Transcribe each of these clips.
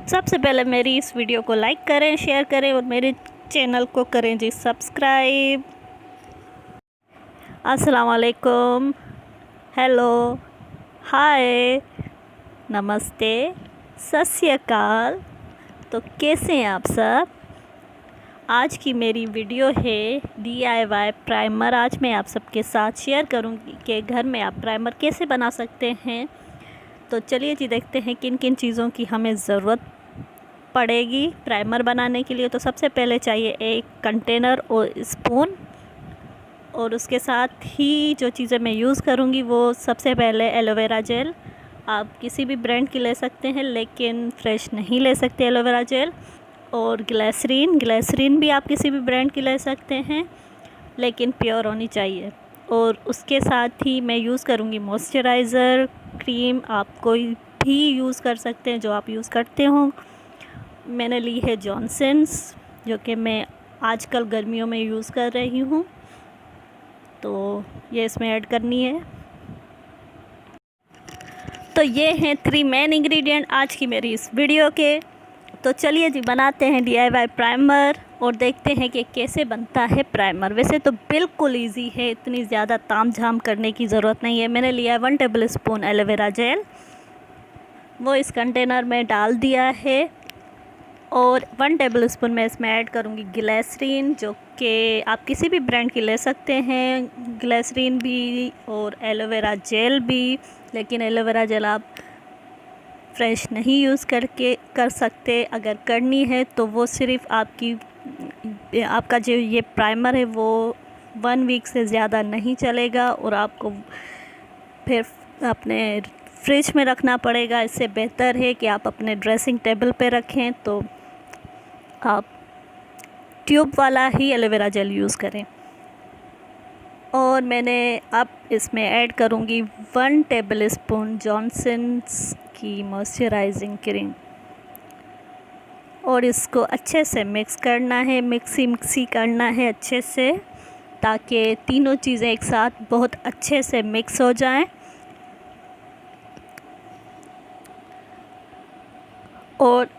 सबसे पहले मेरी इस वीडियो को लाइक करें, शेयर करें और मेरे चैनल को करें जी सब्सक्राइब। अस्सलाम वालेकुम, हेलो, हाय, नमस्ते, सत श्री अकाल। तो कैसे हैं आप सब? आज की मेरी वीडियो है DIY प्राइमर। आज मैं आप सबके साथ शेयर करूंगी कि घर में आप प्राइमर कैसे बना सकते हैं। तो चलिए जी देखते हैं किन किन चीज़ों की हमें ज़रूरत पड़ेगी प्राइमर बनाने के लिए। तो सबसे पहले चाहिए एक कंटेनर और स्पून, और उसके साथ ही जो चीज़ें मैं यूज़ करूँगी वो सबसे पहले एलोवेरा जेल। आप किसी भी ब्रांड की ले सकते हैं लेकिन फ्रेश नहीं ले सकते एलोवेरा जेल। और ग्लिसरीन भी आप किसी भी ब्रांड की ले सकते हैं लेकिन प्योर होनी चाहिए। और उसके साथ ही मैं यूज़ करूँगी मॉइस्चराइज़र क्रीम। आप कोई भी यूज़ कर सकते हैं जो आप यूज़ करते हो। मैंने ली है जॉनसन्स, जो कि मैं आजकल गर्मियों में यूज़ कर रही हूँ, तो ये इसमें ऐड करनी है। तो ये हैं 3 मेन इंग्रेडिएंट आज की मेरी इस वीडियो के। तो चलिए जी बनाते हैं DIY प्राइमर और देखते हैं कि कैसे बनता है प्राइमर। वैसे तो बिल्कुल इजी है, इतनी ज़्यादा तामझाम करने की ज़रूरत नहीं है। मैंने लिया 1 टेबल स्पून एलोवेरा जेल, वो इस कंटेनर में डाल दिया है। और 1 टेबल स्पून मैं इसमें ऐड करूँगी ग्लिसरीन, जो कि आप किसी भी ब्रांड की ले सकते हैं, ग्लिसरीन भी और एलोवेरा जेल भी। लेकिन एलोवेरा जेल आप फ्रेश नहीं यूज़ कर सकते। अगर करनी है तो वो सिर्फ़ आपका जो ये प्राइमर है वो 1 वीक से ज़्यादा नहीं चलेगा और आपको फिर अपने फ्रिज में रखना पड़ेगा। इससे बेहतर है कि आप अपने ड्रेसिंग टेबल पे रखें, तो आप ट्यूब वाला ही एलोवेरा जेल यूज़ करें। और मैंने अब इसमें ऐड करूँगी 1 टेबल स्पून जॉनसन्स की मॉइस्चराइजिंग क्रीम, और इसको अच्छे से मिक्स करना है, मिक्सी करना है अच्छे से, ताकि तीनों चीज़ें एक साथ बहुत अच्छे से मिक्स हो जाएं। और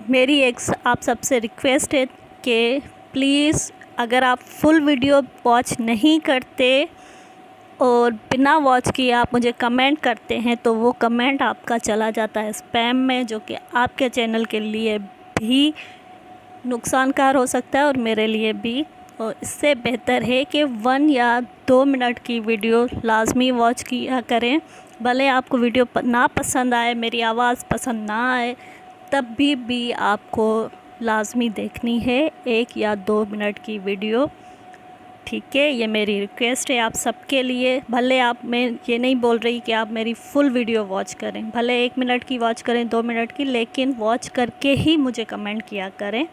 मेरी एक आप सबसे रिक्वेस्ट है कि प्लीज़ अगर आप फुल वीडियो वॉच नहीं करते और बिना वॉच किए आप मुझे कमेंट करते हैं तो वो कमेंट आपका चला जाता है स्पैम में, जो कि आपके चैनल के लिए भी नुकसानकार हो सकता है और मेरे लिए भी। और इससे बेहतर है कि 1 या 2 मिनट की वीडियो लाजमी वॉच किया करें। भले आपको वीडियो ना पसंद आए, मेरी आवाज़ पसंद ना आए, तब भी आपको लाजमी देखनी है 1 या 2 मिनट की वीडियो, ठीक है। ये मेरी रिक्वेस्ट है आप सबके लिए। भले मैं ये नहीं बोल रही कि आप मेरी फुल वीडियो वॉच करें, भले 1 मिनट की वॉच करें, 2 मिनट की, लेकिन वॉच करके ही मुझे कमेंट किया करें।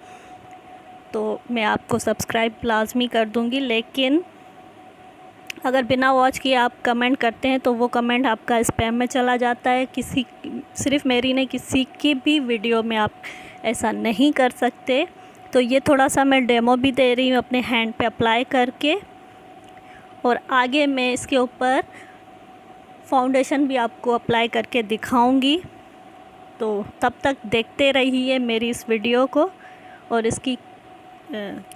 तो मैं आपको सब्सक्राइब लाजमी कर दूँगी, लेकिन अगर बिना वॉच किए आप कमेंट करते हैं तो वो कमेंट आपका स्पैम में चला जाता है। सिर्फ मेरी नहीं, किसी की भी वीडियो में आप ऐसा नहीं कर सकते। तो ये थोड़ा सा मैं डेमो भी दे रही हूँ अपने हैंड पे अप्लाई करके, और आगे मैं इसके ऊपर फाउंडेशन भी आपको अप्लाई करके दिखाऊंगी। तो तब तक देखते रहिए मेरी इस वीडियो को, और इसकी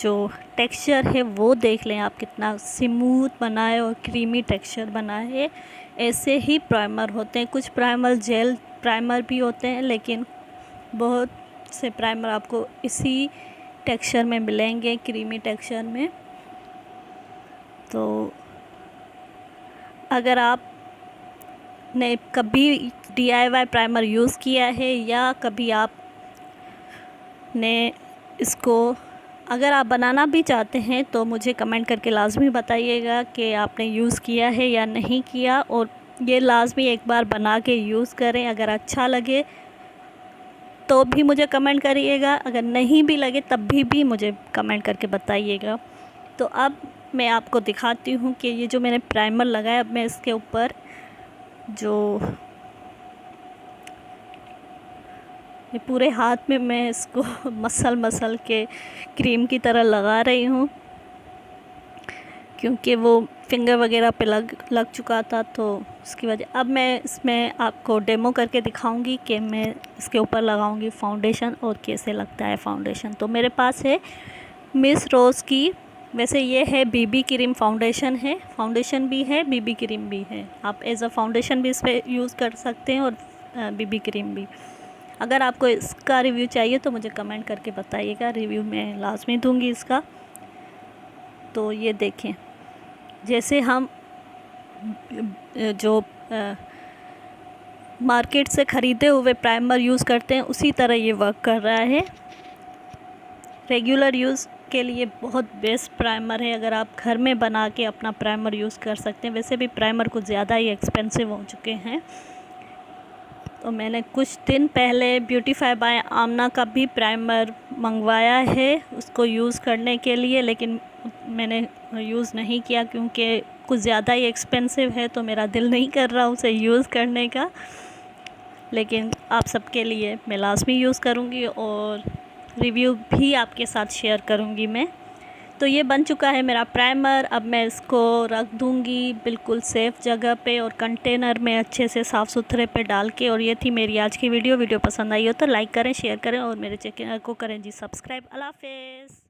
जो टेक्सचर है वो देख लें आप, कितना स्मूथ बना है और क्रीमी टेक्सचर बना है। ऐसे ही प्राइमर होते हैं। कुछ प्राइमर जेल प्राइमर भी होते हैं, लेकिन बहुत से प्राइमर आपको इसी टेक्सचर में मिलेंगे, क्रीमी टेक्सचर में। तो अगर आप ने कभी DIY प्राइमर यूज़ किया है या कभी आप ने इसको अगर आप बनाना भी चाहते हैं तो मुझे कमेंट करके लाजमी बताइएगा कि आपने यूज़ किया है या नहीं किया। और ये लाजमी एक बार बना के यूज़ करें। अगर अच्छा लगे तो भी मुझे कमेंट करिएगा, अगर नहीं भी लगे तब भी मुझे कमेंट करके बताइएगा। तो अब मैं आपको दिखाती हूँ कि ये जो मैंने प्राइमर लगाया, अब मैं इसके ऊपर जो ये पूरे हाथ में मैं इसको मसल के क्रीम की तरह लगा रही हूँ। क्योंकि वो फिंगर वगैरह पे लग चुका था, तो उसकी वजह। अब मैं इसमें आपको डेमो करके दिखाऊंगी कि मैं इसके ऊपर लगाऊंगी फाउंडेशन और कैसे लगता है फाउंडेशन। तो मेरे पास है मिस रोज़ की, वैसे ये है बीबी क्रीम फाउंडेशन है, फाउंडेशन भी है बीबी क्रीम भी है। आप एज अ फाउंडेशन भी इस पर यूज़ कर सकते हैं और बीबी क्रीम भी। अगर आपको इसका रिव्यू चाहिए तो मुझे कमेंट करके बताइएगा, रिव्यू मैं लाजमी दूंगी इसका। तो ये देखें, जैसे हम जो मार्केट से ख़रीदे हुए प्राइमर यूज़ करते हैं उसी तरह ये वर्क कर रहा है। रेगुलर यूज़ के लिए बहुत बेस्ट प्राइमर है। अगर आप घर में बना के अपना प्राइमर यूज़ कर सकते हैं। वैसे भी प्राइमर कुछ ज़्यादा ही एक्सपेंसिव हो चुके हैं। तो मैंने कुछ दिन पहले ब्यूटीफाई बाय आमना का भी प्राइमर मंगवाया है उसको यूज़ करने के लिए, लेकिन मैंने यूज़ नहीं किया क्योंकि कुछ ज़्यादा ही एक्सपेंसिव है, तो मेरा दिल नहीं कर रहा उसे यूज़ करने का। लेकिन आप सबके लिए मैं लाज़मी यूज़ करूँगी और रिव्यू भी आपके साथ शेयर करूँगी मैं। तो ये बन चुका है मेरा प्राइमर। अब मैं इसको रख दूँगी बिल्कुल सेफ़ जगह पे और कंटेनर में अच्छे से साफ़ सुथरे पे डाल के। और ये थी मेरी आज की वीडियो पसंद आई हो तो लाइक करें, शेयर करें और मेरे चैनल को करें जी सब्सक्राइब। अल्लाह हाफ़िज़।